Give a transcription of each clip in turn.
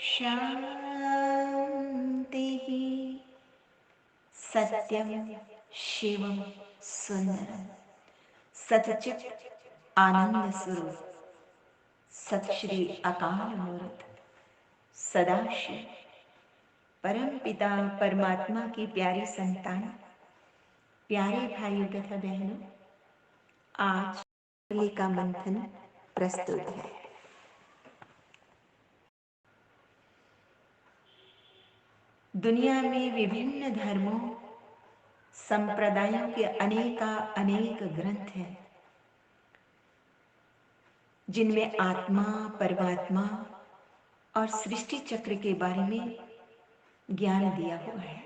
शान्तिः। सत्यं शिवं सुंदरम। सतचित आनंद स्वरूप सत श्री अकाल मूर्त सदाशिव परम पिता परमात्मा की प्यारी संतान, प्यारे भाइयों तथा बहनों, आज मुरली का मंथन प्रस्तुत है। दुनिया में विभिन्न धर्मों संप्रदायों के अनेक ग्रंथ हैं, जिनमें आत्मा, परमात्मा और सृष्टि चक्र के बारे में ज्ञान दिया हुआ है।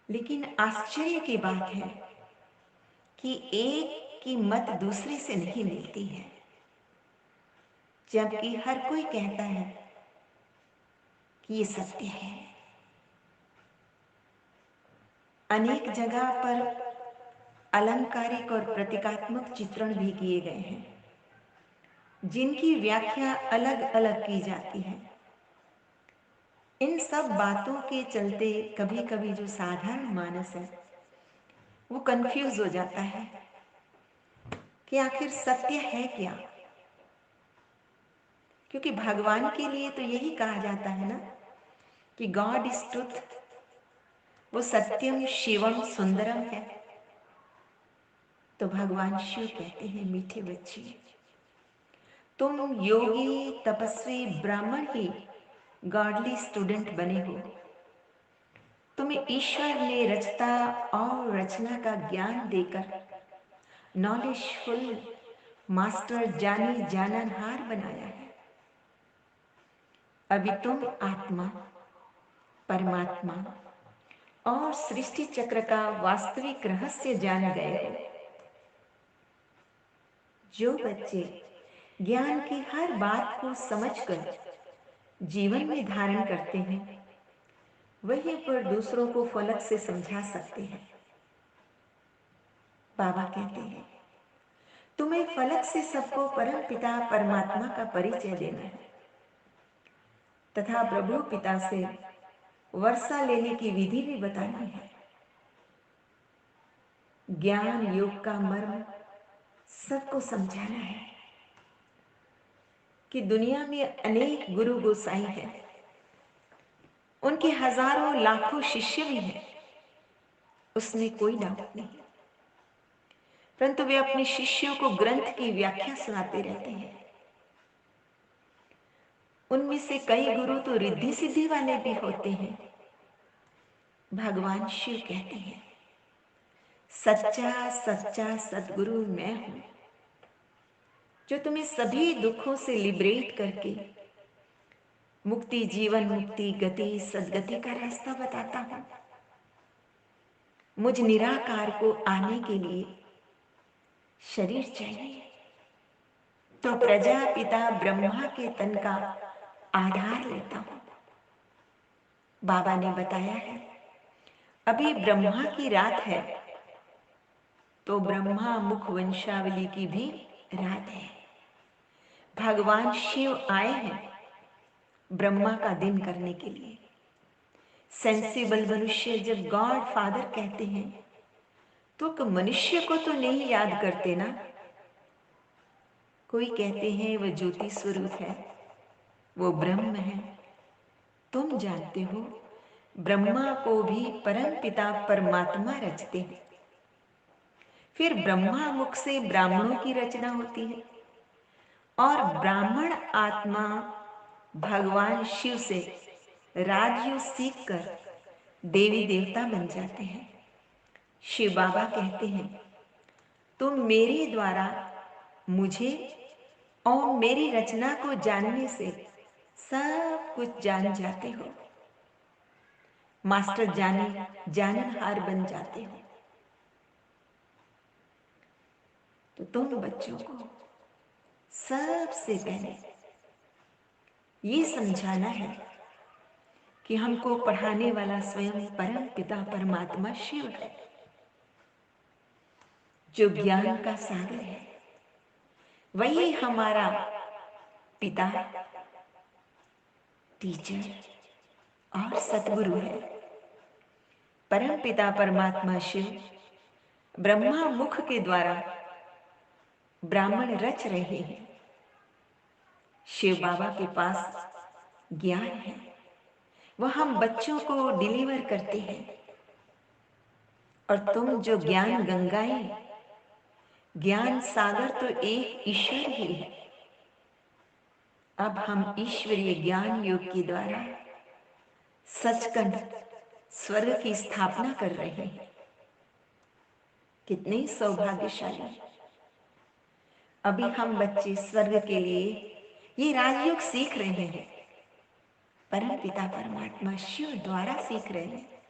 लेकिन आश्चर्य की बात है कि एक की मत दूसरे से नहीं मिलती है, जबकि हर कोई कहता है कि ये सत्य है। अनेक जगह पर अलंकारिक और प्रतीकात्मक चित्रण भी किए गए हैं, जिनकी व्याख्या अलग अलग की जाती है। इन सब बातों के चलते कभी कभी जो साधारण मानस है वो कंफ्यूज हो जाता है कि आखिर सत्य है क्या। क्योंकि भगवान के लिए तो यही कहा जाता है ना कि गॉड इज ट्रुथ, वो सत्यम शिवम सुंदरम है। तो भगवान शिव कहते हैं, मीठे बच्चे, तुम योगी तपस्वी ब्राह्मण ही गॉडली स्टूडेंट बने हो। तुम्हें ईश्वर ने रचता और रचना का ज्ञान देकर नॉलेजफुल मास्टर जानी जाननहार बनाया है। अभी तुम आत्मा, परमात्मा और सृष्टि चक्र का वास्तविक रहस्य जान गए हो। जो बच्चे ज्ञान की हर बात को समझकर जीवन में धारण करते हैं, वहीं पर दूसरों को फलक से समझा सकते हैं। बाबा कहते हैं, तुम्हें फलक से सबको परम पिता परमात्मा का परिचय देना है तथा प्रभु पिता से वर्षा लेने की विधि भी बतानी है। ज्ञान योग का मर्म सबको समझाना है कि दुनिया में अनेक गुरु गोसाई हैं, उनके हजारों लाखों शिष्य भी हैं, उसमें कोई डाउट नहीं। परंतु वे अपने शिष्यों को ग्रंथ की व्याख्या सुनाते रहते हैं। उनमें से कई गुरु तो रिद्धि सिद्धि वाले भी होते हैं। भगवान शिव कहते हैं, सच्चा सच्चा सदगुरु मैं हूं, जो तुम्हें सभी दुखों से लिबरेट करके मुक्ति, जीवन मुक्ति, गति, सदगति का रास्ता बताता हूं। मुझ निराकार को आने के लिए शरीर चाहिए, तो प्रजापिता ब्रह्मा के तन का आधार लेता हूं। बाबा ने बताया है, अभी ब्रह्मा की रात है तो ब्रह्मा मुख वंशावली की भी रात है। भगवान शिव आए हैं ब्रह्मा का दिन करने के लिए। सेंसिबल मनुष्य जब गॉड फादर कहते हैं तो मनुष्य को तो नहीं याद करते ना। कोई कहते हैं वह ज्योति स्वरूप है, वो ब्रह्म है। तुम जानते हो ब्रह्मा को भी परम पिता परमात्मा रचते हैं। फिर ब्रह्मा मुख से ब्राह्मणों की रचना होती है और ब्राह्मण आत्मा भगवान शिव से राजयोग सीख कर देवी देवता बन जाते हैं। शिव बाबा कहते हैं, तुम मेरे द्वारा मुझे और मेरी रचना को जानने से सब कुछ जान जाते हो। मास्टर जाननहार बन जाते हो। तो तुम बच्चों को सबसे पहले ये समझाना है कि हमको पढ़ाने वाला स्वयं परम पिता परमात्मा शिव है, जो ज्ञान का सागर है। वही हमारा पिता, टीचर और सतगुरु है। परम पिता परमात्मा शिव ब्रह्मा मुख के द्वारा ब्राह्मण रच रहे हैं। शिव बाबा के पास ज्ञान है, वह हम बच्चों को डिलीवर करते हैं। और तुम जो ज्ञान गंगाएं, ज्ञान सागर तो एक ईश्वर ही है। अब हम ईश्वरीय ज्ञान योग के द्वारा सचखंड स्वर्ग की स्थापना कर रहे हैं। कितने सौभाग्यशाली। अभी हम बच्चे स्वर्ग के लिए ये राजयोग सीख रहे हैं। परम पिता परमात्मा शिव द्वारा सीख रहे हैं।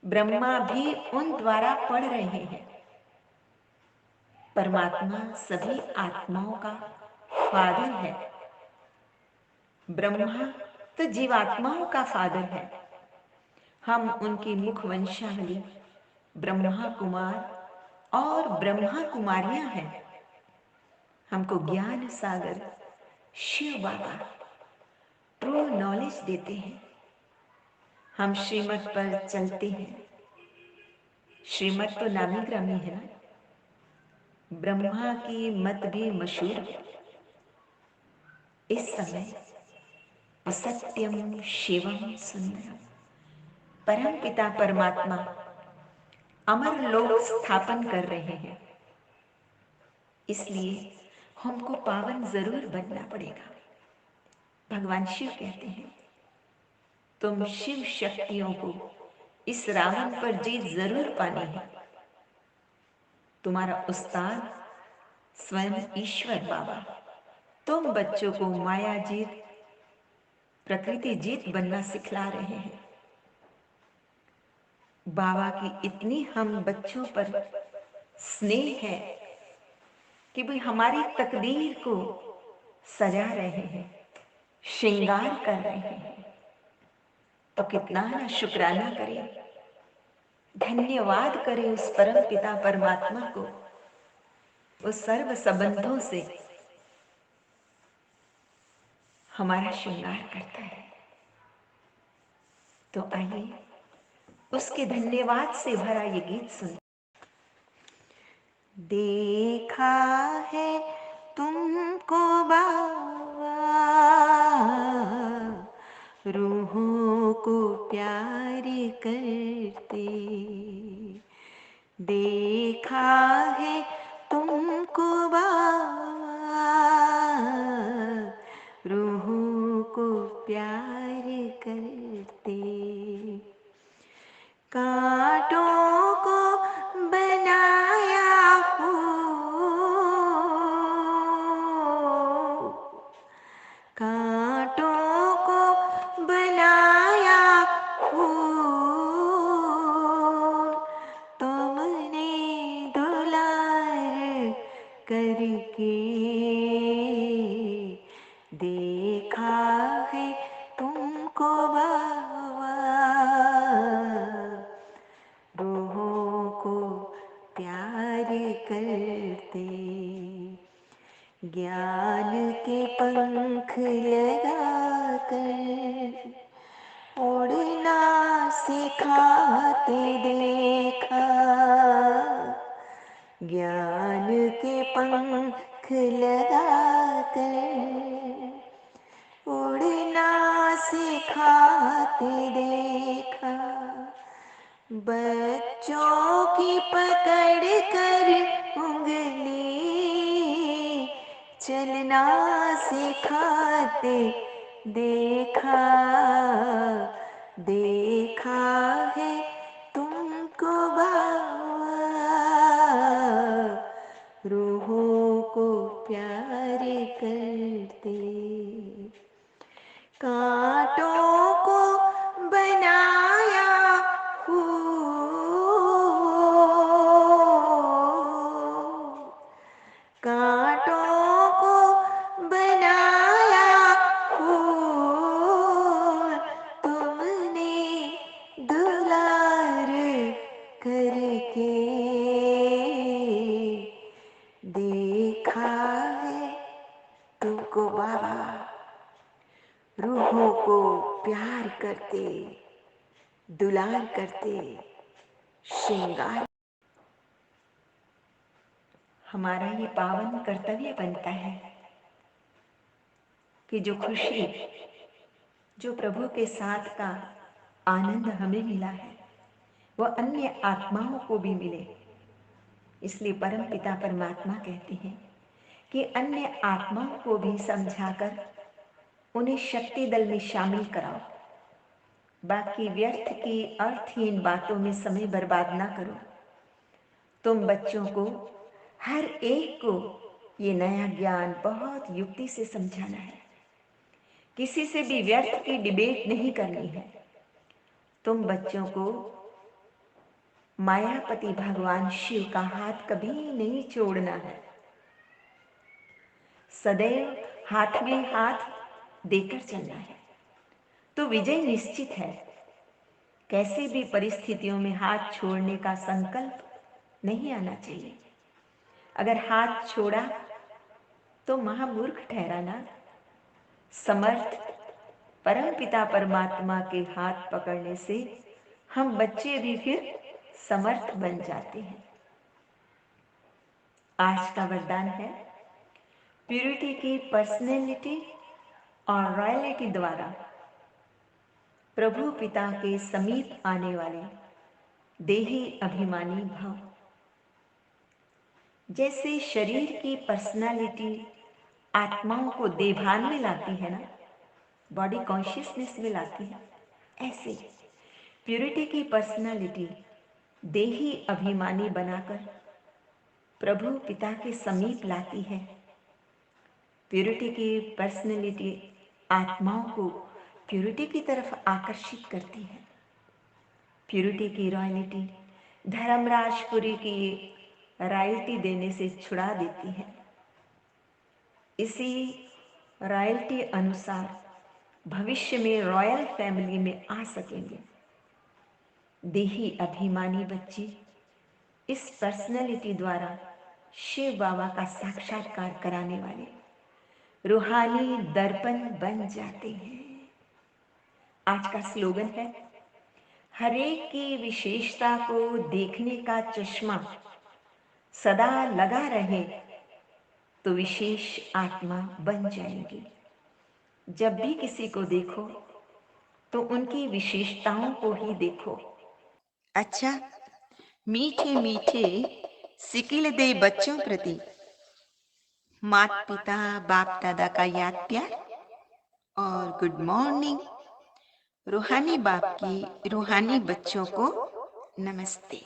ब्रह्मा भी उन द्वारा पढ़ रहे हैं। परमात्मा सभी आत्माओं का फादर है। ब्रह्मा तो जीवात्माओं का फादर है। हम उनकी मुख वंशावली ब्रह्मा कुमार और ब्रह्मा कुमारियां हैं। हमको ज्ञान सागर शिव बाबा ट्रू नॉलेज देते हैं। हम श्रीमत पर चलते हैं। श्रीमत तो नामी ग्रामी है ना। ब्रह्मा की मत भी मशहूर है। इस समय सत्यम शिवम सुंदरम परम पिता परमात्मा अमर लोक स्थापन कर रहे हैं। इसलिए हमको पावन जरूर बनना पड़ेगा। भगवान शिव कहते हैं, तुम शिव शक्तियों को इस रावण पर जीत जरूर पानी है। तुम्हारा उस्ताद स्वयं ईश्वर बाबा तुम बच्चों को माया जीत, प्रकृति जीत बनना सिखला रहे हैं। बाबा की इतनी हम बच्चों पर स्नेह है कि भाई हमारी तकदीर को सजा रहे हैं, श्रृंगार कर रहे हैं। तो कितना ना शुक्राना करें, धन्यवाद करें उस परम पिता परमात्मा को। वो सर्व संबंधों से हमारा श्रृंगार करता है। तो आइए उसके धन्यवाद से भरा ये गीत सुन। देखा है तुमको बाबा, रूहों को प्यार करते। देखा है तुमको बाबा, रूहों को प्यार करते। कांटों को बनाया फूल, कांटों को बनाया फूल, तुमने दुलार करके। देखा है तुमको बाबा, रूहों को प्यार करते। ज्ञान के पंख लगाकर उड़ना सिखाते देखा। ज्ञान के पंख लगाकर उड़ना सिखाते देखा। बच्चों की पकड़ कर उंगली चलना सिखाते देखा। देखा है तुमको बाबा, रूहों को प्यार करते। कांटों को बनाया फूल, कांटों को बनाया फूल, तुमने दुलार करके। देखा है तुम को बाबा, रूहों को प्यार करते, दुलार करते, श्रृंगार। हमारा ये पावन कर्तव्य बनता है कि जो खुशी, जो प्रभु के साथ का आनंद हमें मिला है, वह अन्य आत्माओं को भी मिले। इसलिए परम पिता परमात्मा कहते हैं कि अन्य आत्माओं को भी समझाकर उन्हें शक्ति दल में शामिल कराओ। बाकी व्यर्थ की अर्थहीन बातों में समय बर्बाद ना करो। तुम बच्चों को, हर एक को ये नया ज्ञान बहुत युक्ति से समझाना है। किसी से भी व्यर्थ की डिबेट नहीं करनी है। तुम बच्चों को मायापति भगवान शिव का हाथ कभी नहीं छोड़ना है। सदैव हाथ में हाथ देकर चलना है, तो विजय निश्चित है। कैसे भी परिस्थितियों में हाथ छोड़ने का संकल्प नहीं आना चाहिए। अगर हाथ छोड़ा तो महामूर्ख ठहरा ना। समर्थ परमपिता परमात्मा के हाथ पकड़ने से हम बच्चे भी फिर समर्थ बन जाते हैं। आज का वरदान है, प्यूरिटी की पर्सनैलिटी और रॉयल्टी द्वारा प्रभु पिता के समीप आने वाले देही अभिमानी भव। जैसे शरीर की पर्सनालिटी आत्माओं को देभान में लाती है ना, बॉडी कॉन्शियसनेस में लाती है, ऐसे प्यूरिटी की पर्सनालिटी देही अभिमानी बनाकर प्रभु पिता के समीप लाती है। प्यूरिटी की पर्सनालिटी आत्माओं को प्यूरिटी की तरफ आकर्षित करती है। प्यूरिटी की रॉयल्टी धर्मराजपुरी की रॉयल्टी देने से छुड़ा देती है। इसी रॉयल्टी अनुसार भविष्य में रॉयल फैमिली में आ सकेंगे। देही अभिमानी बच्चे इस पर्सनैलिटी द्वारा शिव बाबा का साक्षात्कार कराने वाले रूहानी दर्पण बन जाते हैं। आज का स्लोगन है, हरेक की विशेषता को देखने का चश्मा सदा लगा रहे तो विशेष आत्मा बन जाएगी। जब भी किसी को देखो तो उनकी विशेषताओं को ही देखो। अच्छा, मीठे मीठे सिकिल दे बच्चों प्रति माता पिता बाप दादा का याद प्यार और गुड मॉर्निंग। रूहानी बाप की रूहानी बच्चों को नमस्ते।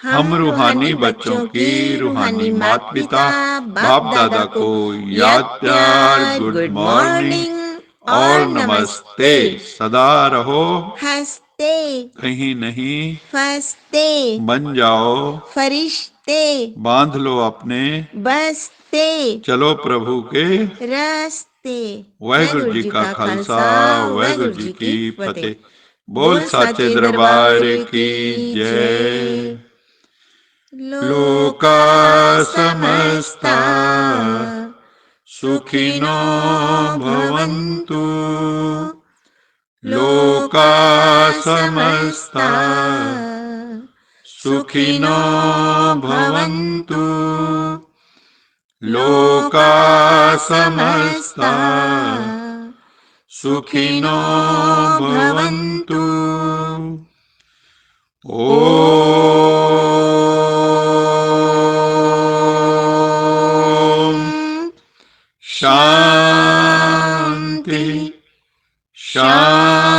हम रूहानी बच्चों की रूहानी माता पिता बाप दादा को याद प्यार, गुड मॉर्निंग और नमस्ते। सदा रहो हंसते, कहीं नहीं फंसते, बन जाओ फरिश्ते, बांध लो अपने बसते, चलो प्रभु के रास्ते। वाहेगुरु जी का खालसा, वाहेगुरु जी की फतेह। बोल साचे दरबार की जय। लोका समस्ता सुखिनो भवन्तु, लोका समस्ता सुखिनो भवन्तु, लोका समस्ता सुखिनो भवन्तु। ओम शांति शांति।